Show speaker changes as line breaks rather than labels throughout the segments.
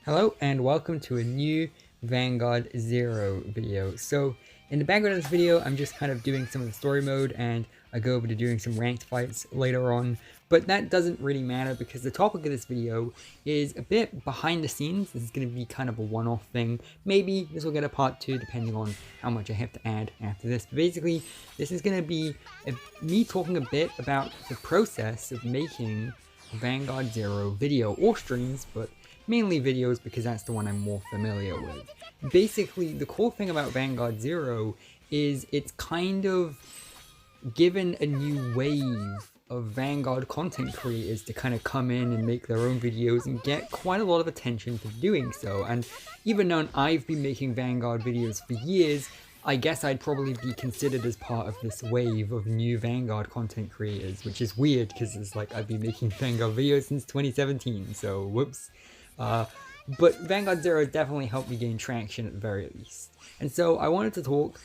Hello and welcome to a new Vanguard Zero video. So in the background of this video, I'm just kind of doing some of the story mode and I go over to doing some ranked fights later on, but that doesn't really matter because the topic of this video is a bit behind the scenes. This is going to be kind of a one-off thing. Maybe this will get a part 2 depending on how much I have to add after this. But basically, this is going to be me talking a bit about the process of making a Vanguard Zero video or streams, but mainly videos because that's the one I'm more familiar with. Basically, the cool thing about Vanguard Zero is it's kind of given a new wave of Vanguard content creators to kind of come in and make their own videos and get quite a lot of attention for doing so. And even though I've been making Vanguard videos for years, I guess I'd probably be considered as part of this wave of new Vanguard content creators, which is weird because it's like I've been making Vanguard videos since 2017, so whoops. But Vanguard Zero definitely helped me gain traction at the very least. And so I wanted to talk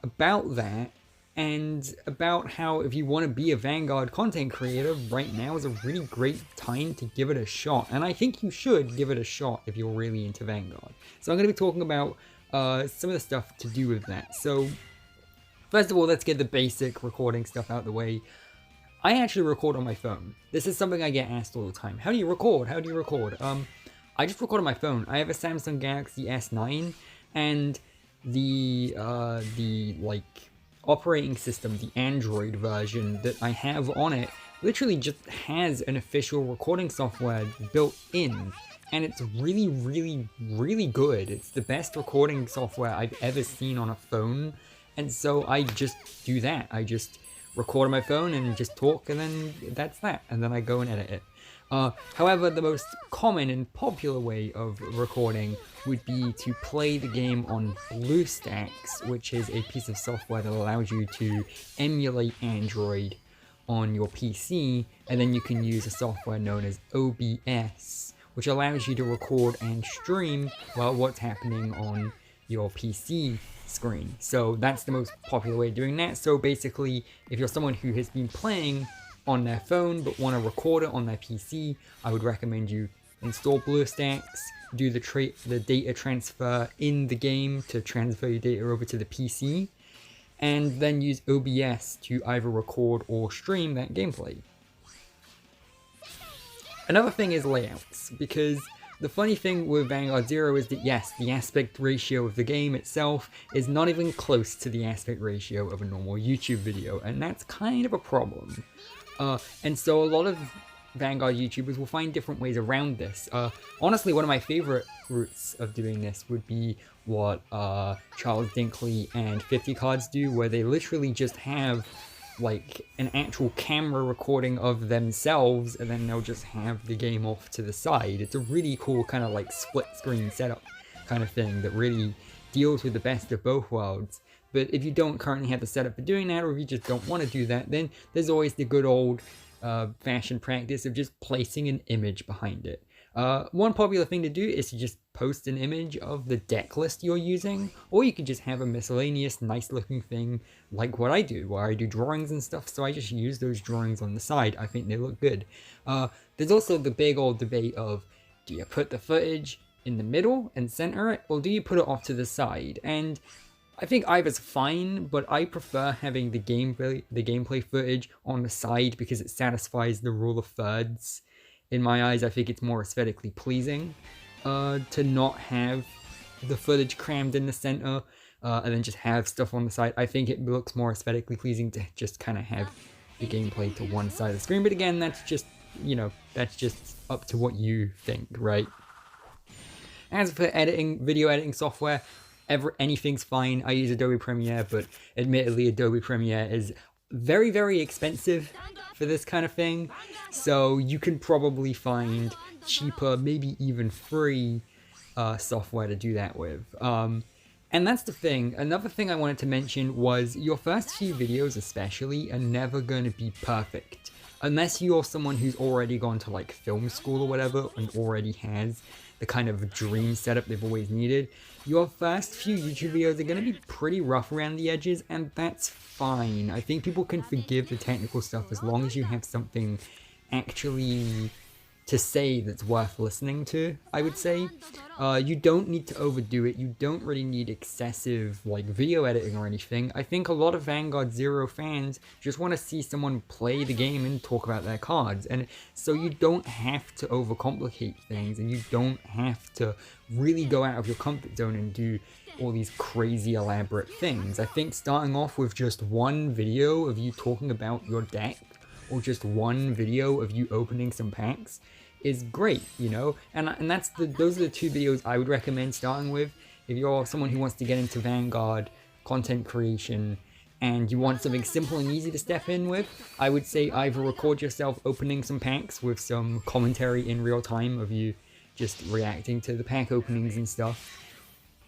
about that and about how if you want to be a Vanguard content creator, right now is a really great time to give it a shot. And I think you should give it a shot if you're really into Vanguard. So I'm going to be talking about some of the stuff to do with that. So first of all, let's get the basic recording stuff out of the way. I actually record on my phone. This is something I get asked all the time. How do you record? How do you record? I just record on my phone. I have a Samsung Galaxy S9, and the like operating system, the Android version that I have on it, literally just has an official recording software built in, and it's really good. It's the best recording software I've ever seen on a phone, and so I just do that. I just record on my phone and just talk, and then that's that, and then I go and edit it. However, the most common and popular way of recording would be to play the game on BlueStacks, which is a piece of software that allows you to emulate Android on your PC, and then you can use a software known as OBS, which allows you to record and stream while what's happening on your PC screen. So that's the most popular way of doing that. So basically, if you're someone who has been playing on their phone but want to record it on their PC, I would recommend you install BlueStacks, do the data transfer in the game to transfer your data over to the PC, and then use OBS to either record or stream that gameplay. Another thing is layouts, because the funny thing with Vanguard Zero is that yes, the aspect ratio of the game itself is not even close to the aspect ratio of a normal YouTube video, and that's kind of a problem. And so a lot of Vanguard YouTubers will find different ways around this. Honestly, one of my favorite routes of doing this would be what Charles Dinkley and 50 Cards do, where they literally just have like an actual camera recording of themselves, and then they'll just have the game off to the side. It's a really cool kind of like split screen setup kind of thing that really deals with the best of both worlds. But if you don't currently have the setup for doing that, or if you just don't want to do that, then there's always the good old fashioned practice of just placing an image behind it. One popular thing to do is to just post an image of the deck list you're using, or you could just have a miscellaneous nice looking thing like what I do, where I do drawings and stuff, so I just use those drawings on the side. I think they look good. There's also the big old debate of, do you put the footage in the middle and center it, or do you put it off to the side? And I think either's fine, but I prefer having the gameplay footage on the side because it satisfies the rule of thirds. In my eyes, I think it's more aesthetically pleasing to not have the footage crammed in the center and then just have stuff on the side. I think it looks more aesthetically pleasing to just kind of have the gameplay to one side of the screen. But again, that's just, that's just up to what you think, right? As for editing, video editing software, anything's fine. I use Adobe Premiere, but admittedly Adobe Premiere is very expensive for this kind of thing, so you can probably find cheaper, maybe even free software to do that with. And that's the thing. Another thing I wanted to mention was your first few videos especially are never going to be perfect. Unless you're someone who's already gone to like film school or whatever and already has the kind of dream setup they've always needed, your first few YouTube videos are going to be pretty rough around the edges, and that's fine. I think people can forgive the technical stuff as long as you have something actually to say that's worth listening to, I would say. You don't need to overdo it. You don't really need excessive like video editing or anything. I think a lot of Vanguard Zero fans just want to see someone play the game and talk about their cards, and so you don't have to overcomplicate things, and you don't have to really go out of your comfort zone and do all these crazy elaborate things. I think starting off with just one video of you talking about your deck, or just one video of you opening some packs, is great, you know, and those are the two videos I would recommend starting with if you're someone who wants to get into Vanguard content creation and you want something simple and easy to step in with. I would say either record yourself opening some packs with some commentary in real time of you just reacting to the pack openings and stuff,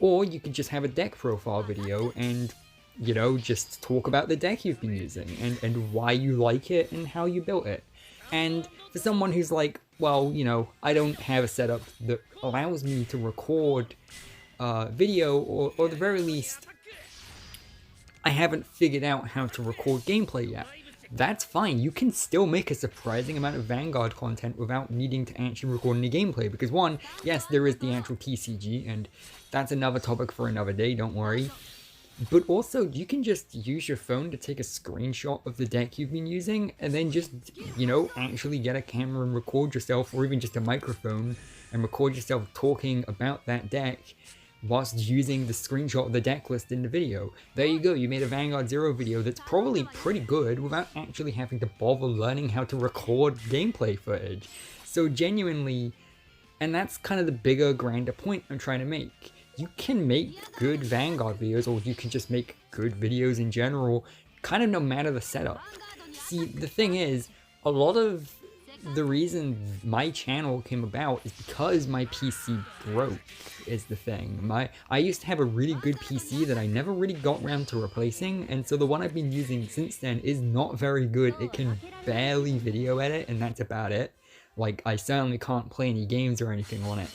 or you could just have a deck profile video and, you know, just talk about the deck you've been using and why you like it and how you built it. And for someone who's like, well, you know, I don't have a setup that allows me to record video, or at the very least, I haven't figured out how to record gameplay yet. That's fine. You can still make a surprising amount of Vanguard content without needing to actually record any gameplay. Because one, yes, there is the actual TCG, and that's another topic for another day, don't worry. But also, you can just use your phone to take a screenshot of the deck you've been using, and then just, you know, actually get a camera and record yourself, or even just a microphone, and record yourself talking about that deck whilst using the screenshot of the deck list in the video. There you go, you made a Vanguard Zero video that's probably pretty good without actually having to bother learning how to record gameplay footage. So genuinely, and that's kind of the bigger, grander point I'm trying to make. You can make good Vanguard videos, or you can just make good videos in general, kind of no matter the setup. See, the thing is, a lot of the reason my channel came about is because my PC broke, is the thing. I used to have a really good PC that I never really got around to replacing, and so the one I've been using since then is not very good. It can barely video edit, and that's about it. Like, I certainly can't play any games or anything on it.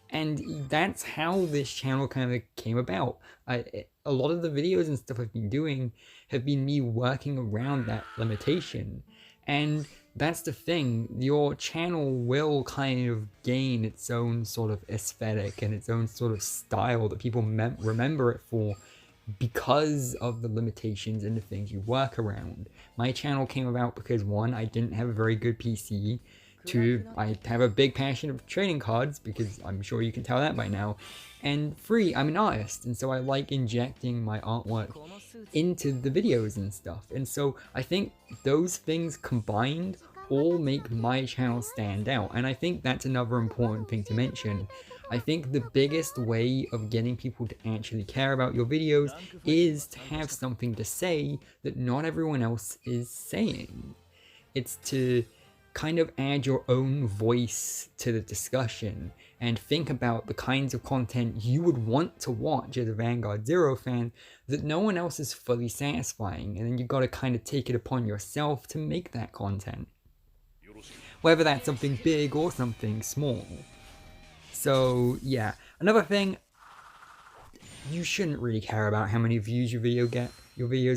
And that's how this channel kind of came about. A lot of the videos and stuff I've been doing have been me working around that limitation. And that's the thing, your channel will kind of gain its own sort of aesthetic and its own sort of style that people remember it for because of the limitations and the things you work around. My channel came about because one, I didn't have a very good PC. Two, I have a big passion of trading cards, because I'm sure you can tell that by now. And three, I'm an artist, and so I like injecting my artwork into the videos and stuff. And so I think those things combined all make my channel stand out. And I think that's another important thing to mention. I think the biggest way of getting people to actually care about your videos is to have something to say that not everyone else is saying. It's to kind of add your own voice to the discussion and think about the kinds of content you would want to watch as a Vanguard Zero fan that no one else is fully satisfying, and then you've got to kind of take it upon yourself to make that content, whether that's something big or something small. So yeah, another thing, you shouldn't really care about how many views your videos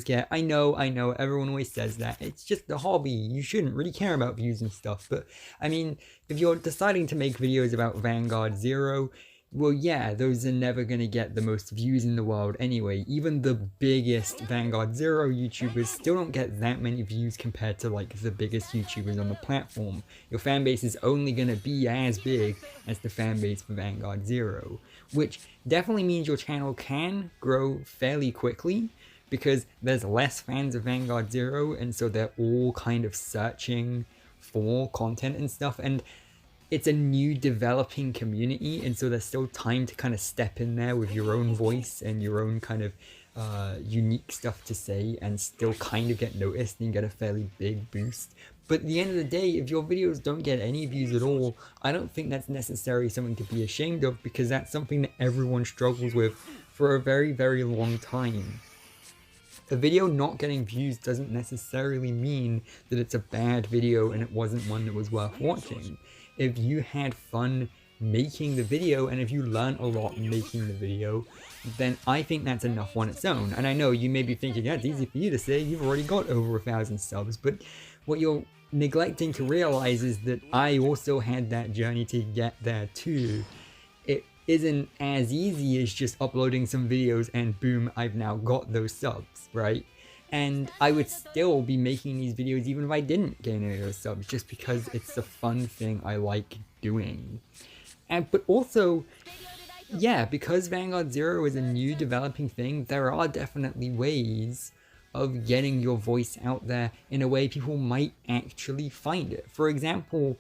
get. I know, everyone always says that. It's just a hobby. You shouldn't really care about views and stuff. But, I mean, if you're deciding to make videos about Vanguard Zero, well, yeah, those are never going to get the most views in the world anyway. Even the biggest Vanguard Zero YouTubers still don't get that many views compared to, like, the biggest YouTubers on the platform. Your fan base is only going to be as big as the fan base for Vanguard Zero, which definitely means your channel can grow fairly quickly, because there's less fans of Vanguard Zero, and so they're all kind of searching for content and stuff, and it's a new developing community, and so there's still time to kind of step in there with your own voice and your own kind of unique stuff to say, and still kind of get noticed and get a fairly big boost. But at the end of the day, if your videos don't get any views at all, I don't think that's necessarily something to be ashamed of, because that's something that everyone struggles with for a very, very long time. A video not getting views doesn't necessarily mean that it's a bad video and it wasn't one that was worth watching. If you had fun making the video, and if you learn a lot making the video, then I think that's enough on its own. And I know you may be thinking, yeah, it's easy for you to say, you've already got over 1,000 subs, but what you're neglecting to realize is that I also had that journey to get there too. It isn't as easy as just uploading some videos and boom, I've now got those subs, right? And I would still be making these videos even if I didn't gain any of those subs, just because it's a fun thing I like doing. But also, yeah, because Vanguard Zero is a new developing thing, there are definitely ways of getting your voice out there in a way people might actually find it. For example,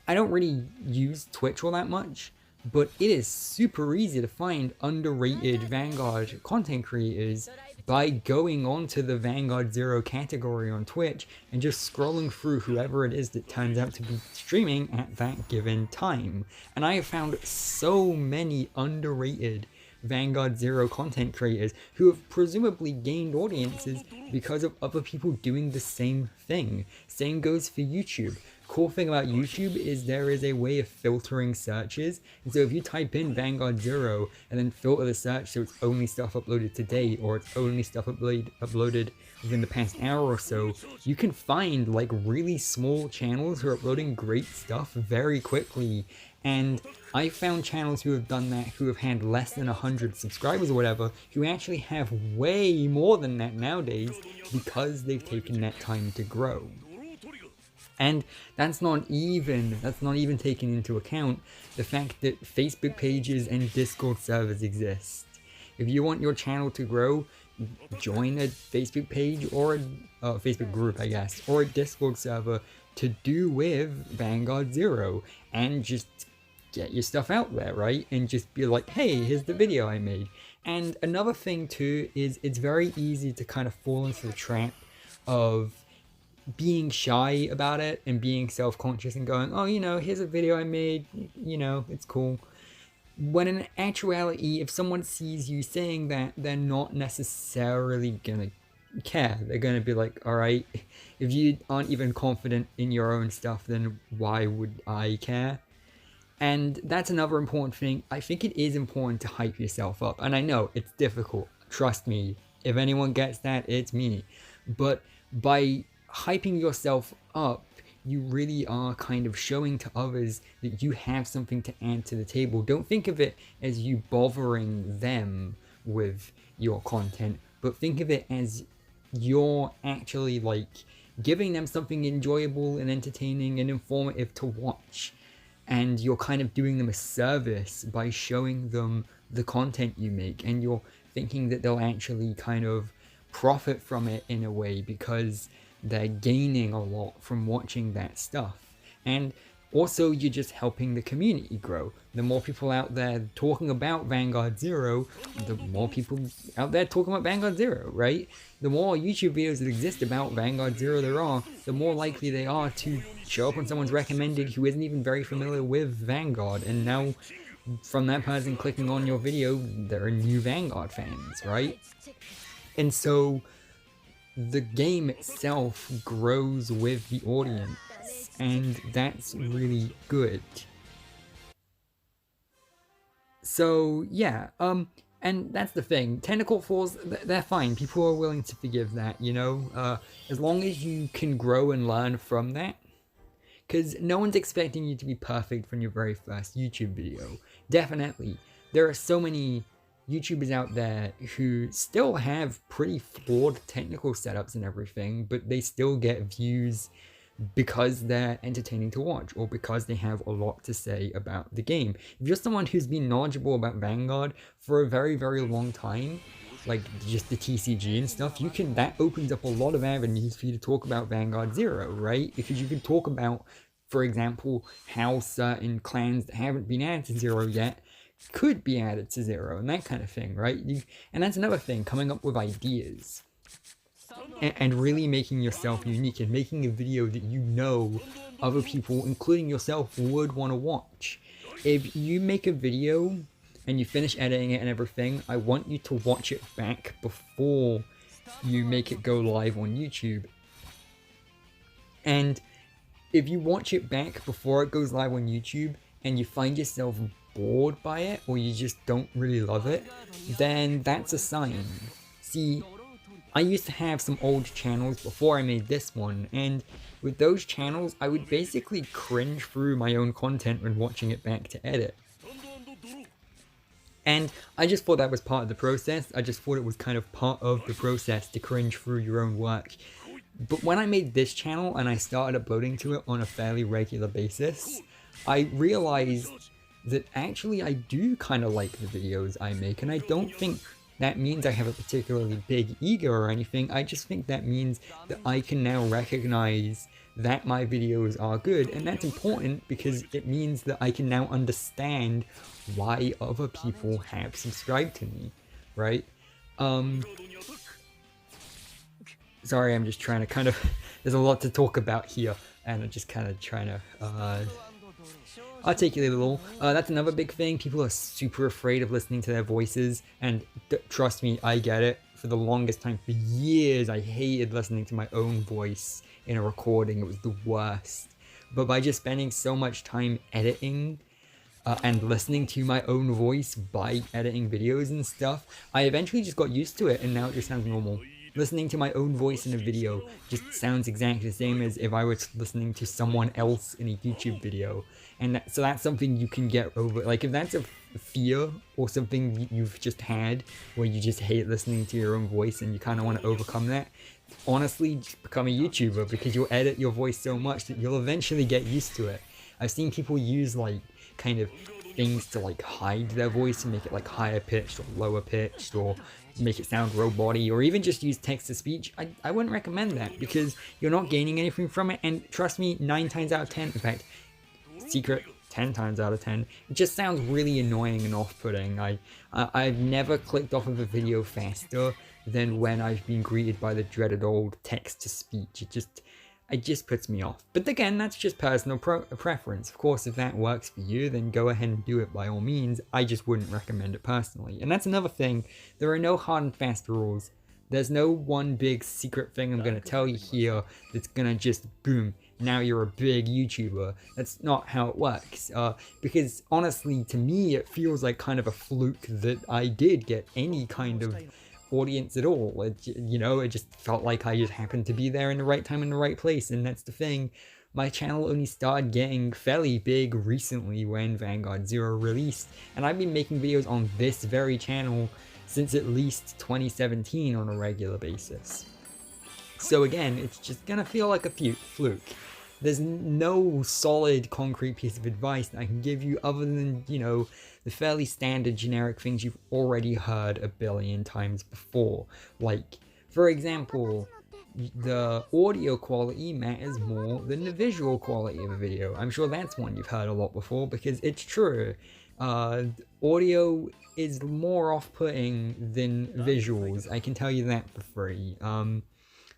I don't really use Twitch all that much, but it is super easy to find underrated Vanguard content creators by going onto the Vanguard Zero category on Twitch and just scrolling through whoever it is that turns out to be streaming at that given time. And I have found so many underrated Vanguard Zero content creators who have presumably gained audiences because of other people doing the same thing. Same goes for YouTube. Cool thing about YouTube is there is a way of filtering searches, and so if you type in Vanguard Zero and then filter the search so it's only stuff uploaded today or it's only stuff uploaded within the past hour or so, you can find like really small channels who are uploading great stuff very quickly. And I found channels who have done that, who have had less than 100 subscribers or whatever, who actually have way more than that nowadays because they've taken that time to grow. And that's not even taking into account the fact that Facebook pages and Discord servers exist. If you want your channel to grow, join a Facebook page or a Facebook group, I guess, or a Discord server to do with Vanguard Zero, and just get your stuff out there, right? And just be like, hey, here's the video I made. And another thing too is it's very easy to kind of fall into the trap of being shy about it and being self-conscious and going, oh, you know, here's a video I made, you know, it's cool. When in actuality, if someone sees you saying that, they're not necessarily gonna care. They're gonna be like, alright, if you aren't even confident in your own stuff, then why would I care? And that's another important thing. I think it is important to hype yourself up. And I know it's difficult. Trust me, if anyone gets that, it's me. But by hyping yourself up, you really are kind of showing to others that you have something to add to the table. Don't think of it as you bothering them with your content, but think of it as you're actually like giving them something enjoyable and entertaining and informative to watch. And you're kind of doing them a service by showing them the content you make, and you're thinking that they'll actually kind of profit from it in a way because they're gaining a lot from watching that stuff. And also, you're just helping the community grow. The more people out there talking about Vanguard Zero, the more people out there talking about Vanguard Zero, right? The more YouTube videos that exist about Vanguard Zero there are, the more likely they are to show up on someone's recommended who isn't even very familiar with Vanguard. And now, from that person clicking on your video, they're new Vanguard fans, right? And so, the game itself grows with the audience, and that's really good. So yeah, and that's the thing. Technical flaws, they're fine. People are willing to forgive that, you know, as long as you can grow and learn from that. Because no one's expecting you to be perfect from your very first YouTube video. Definitely. There are so many YouTubers out there who still have pretty flawed technical setups and everything, but they still get views because they're entertaining to watch or because they have a lot to say about the game. If you're someone who's been knowledgeable about Vanguard for a very, very long time, like just the TCG and stuff, that opens up a lot of avenues for you to talk about Vanguard Zero, right? Because you can talk about, for example, how certain clans that haven't been added to Zero yet could be added to Zero and that kind of thing, right? And that's another thing, coming up with ideas and really making yourself unique and making a video that you know other people, including yourself, would want to watch. If you make a video and you finish editing it and everything, I want you to watch it back before you make it go live on YouTube. And if you watch it back before it goes live on YouTube and you find yourself bored by it or you just don't really love it, then that's a sign. See, I used to have some old channels before I made this one, and with those channels, I would basically cringe through my own content when watching it back to edit. And I just thought that was part of the process. I just thought it was kind of part of the process to cringe through your own work. But when I made this channel and I started uploading to it on a fairly regular basis, I realized that actually I do kind of like the videos I make, and I don't think that means I have a particularly big ego or anything. I just think that means that I can now recognize that my videos are good, and that's important because it means that I can now understand why other people have subscribed to me, right? Sorry, I'm just trying to kind of, there's a lot to talk about here, and I'm just kind of trying to articulate it all. That's another big thing. People are super afraid of listening to their voices, and trust me, I get it. For the longest time, for years, I hated listening to my own voice in a recording. It was the worst. But by just spending so much time editing and listening to my own voice by editing videos and stuff, I eventually just got used to it, and now it just sounds normal. Listening to my own voice in a video just sounds exactly the same as if I were listening to someone else in a YouTube video. And so that's something you can get over. Like, if that's a fear or something you've just had where you just hate listening to your own voice and you kind of want to overcome that, honestly, just become a YouTuber, because you'll edit your voice so much that you'll eventually get used to it. I've seen people use like kind of things to like hide their voice and make it like higher pitched or lower pitched, or make it sound robot-y, or even just use text-to-speech. I wouldn't recommend that, because you're not gaining anything from it, and trust me, 9 times out of 10, in fact, secret, 10 times out of 10, it just sounds really annoying and off-putting. I've never clicked off of a video faster than when I've been greeted by the dreaded old text-to-speech. It just puts me off. But again, that's just personal preference. Of course, if that works for you, then go ahead and do it by all means. I just wouldn't recommend it personally. And that's another thing. There are no hard and fast rules. There's no one big secret thing I'm going to tell you here that's going to just, boom, now you're a big YouTuber. That's not how it works. Because honestly, to me, it feels like kind of a fluke that I did get any kind of audience at all. It just felt like I just happened to be there in the right time in the right place, and that's the thing. My channel only started getting fairly big recently when Vanguard Zero released, and I've been making videos on this very channel since at least 2017 on a regular basis. So again, it's just gonna feel like a fluke. There's no solid, concrete piece of advice that I can give you other than, the fairly standard generic things you've already heard a billion times before. Like, for example, the audio quality matters more than the visual quality of a video. I'm sure that's one you've heard a lot before, because it's true. Audio is more off-putting than visuals, I can tell you that for free.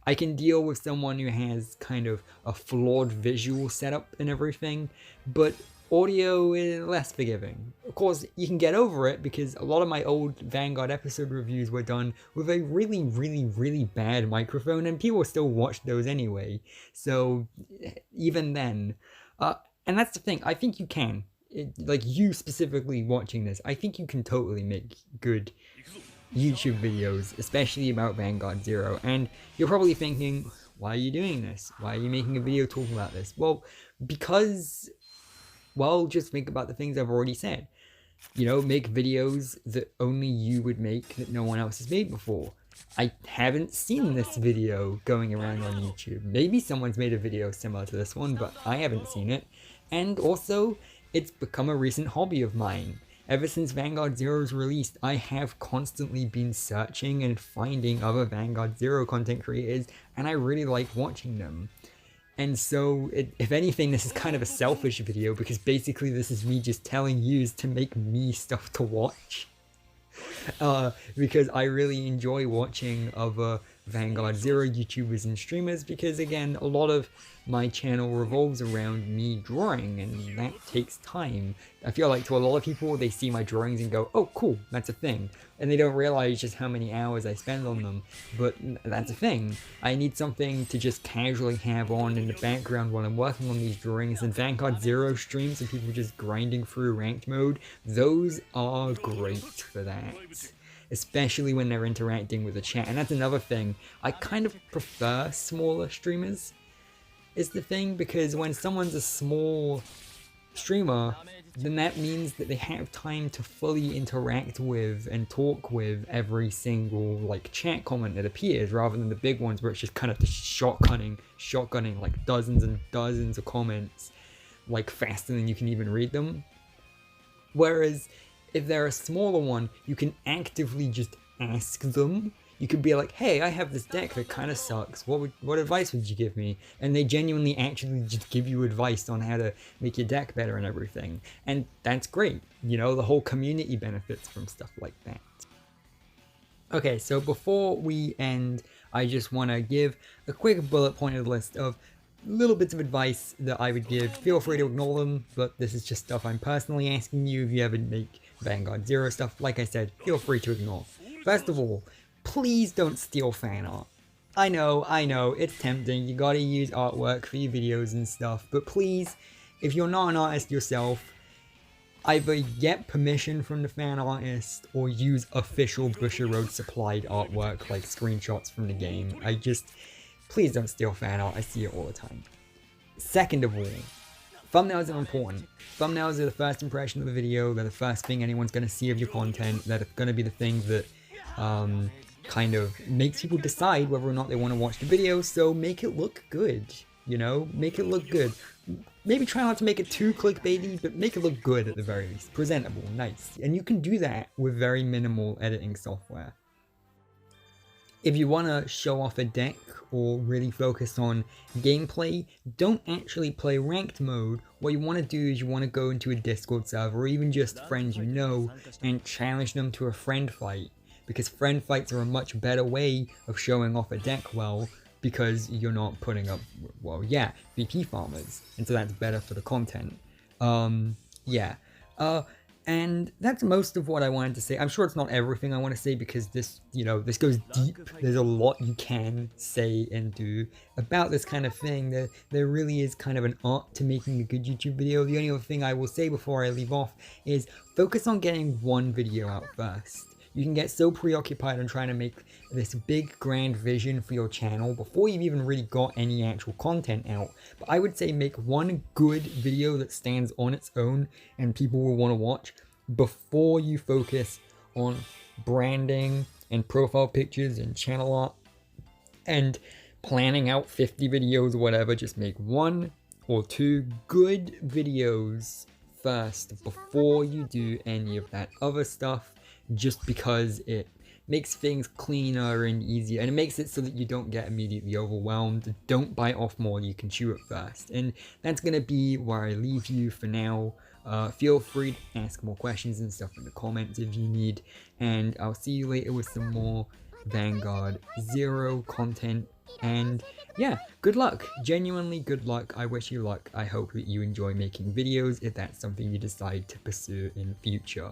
I can deal with someone who has kind of a flawed visual setup and everything, but audio is less forgiving. Of course, you can get over it, because a lot of my old Vanguard episode reviews were done with a really, really, really bad microphone, and people still watch those anyway. So even then, and that's the thing, I think you can. Like, you specifically watching this, I think you can totally make good YouTube videos, especially about Vanguard Zero. And you're probably thinking, why are you doing this? Why are you making a video talking about this? Well, because, well, just think about the things I've already said. Make videos that only you would make, that no one else has made before. I haven't seen this video going around on YouTube. Maybe someone's made a video similar to this one, but I haven't seen it. And also, it's become a recent hobby of mine. Ever since Vanguard Zero's released, I have constantly been searching and finding other Vanguard Zero content creators, and I really like watching them. And so, if anything, this is kind of a selfish video, because basically this is me just telling you to make me stuff to watch. Because I really enjoy watching other Vanguard Zero YouTubers and streamers, because again, a lot of my channel revolves around me drawing, and that takes time. I feel like to a lot of people, they see my drawings and go, oh cool, that's a thing, and they don't realize just how many hours I spend on them, but that's a thing. I need something to just casually have on in the background while I'm working on these drawings, and Vanguard Zero streams and people just grinding through ranked mode, those are great for that. Especially when they're interacting with the chat, and that's another thing. I kind of prefer smaller streamers. is the thing, because when someone's a small streamer, then that means that they have time to fully interact with and talk with every single like chat comment that appears, rather than the big ones where it's just kind of the shotgunning like dozens and dozens of comments like faster than you can even read them. Whereas if they're a smaller one, you can actively just ask them. You could be like, hey, I have this deck that kind of sucks. What advice would you give me? And they genuinely actually just give you advice on how to make your deck better and everything. And that's great. You know, the whole community benefits from stuff like that. Okay, so before we end, I just want to give a quick bullet pointed list of little bits of advice that I would give. Feel free to ignore them, but this is just stuff I'm personally asking you. If you ever make Vanguard Zero stuff, like I said, feel free to ignore. First of all, please don't steal fan art. I know, it's tempting, you gotta use artwork for your videos and stuff, but please, if you're not an artist yourself, either get permission from the fan artist or use official Bushiroad supplied artwork like screenshots from the game. Please don't steal fan art, I see it all the time. Second of all, thumbnails are important. Thumbnails are the first impression of the video, they're the first thing anyone's gonna see of your content, they're gonna be the thing that kind of makes people decide whether or not they want to watch the video, so make it look good, you know? Make it look good. Maybe try not to make it too clickbaity, but make it look good at the very least. Presentable, nice. And you can do that with very minimal editing software. If you want to show off a deck or really focus on gameplay, don't actually play ranked mode. What you want to do is you want to go into a Discord server, or even just friends you know, and challenge them to a friend fight. Because friend fights are a much better way of showing off a deck well, because you're not putting up, well, yeah, VP farmers, and so that's better for the content. And that's most of what I wanted to say. I'm sure it's not everything I want to say, because this, you know, this goes deep. There's a lot you can say and do about this kind of thing. There really is kind of an art to making a good YouTube video. The only other thing I will say before I leave off is focus on getting one video out first. You can get so preoccupied on trying to make this big grand vision for your channel before you've even really got any actual content out. But I would say make one good video that stands on its own and people will want to watch before you focus on branding and profile pictures and channel art and planning out 50 videos or whatever. Just make 1 or 2 good videos first before you do any of that other stuff, just because it makes things cleaner and easier, and it makes it so that you don't get immediately overwhelmed. Don't bite off more than you can chew at first. And that's gonna be where I leave you for now. Feel free to ask more questions and stuff in the comments if you need, and I'll see you later with some more Vanguard Zero content. And yeah, good luck, genuinely good luck. I wish you luck. I hope that you enjoy making videos if that's something you decide to pursue in future.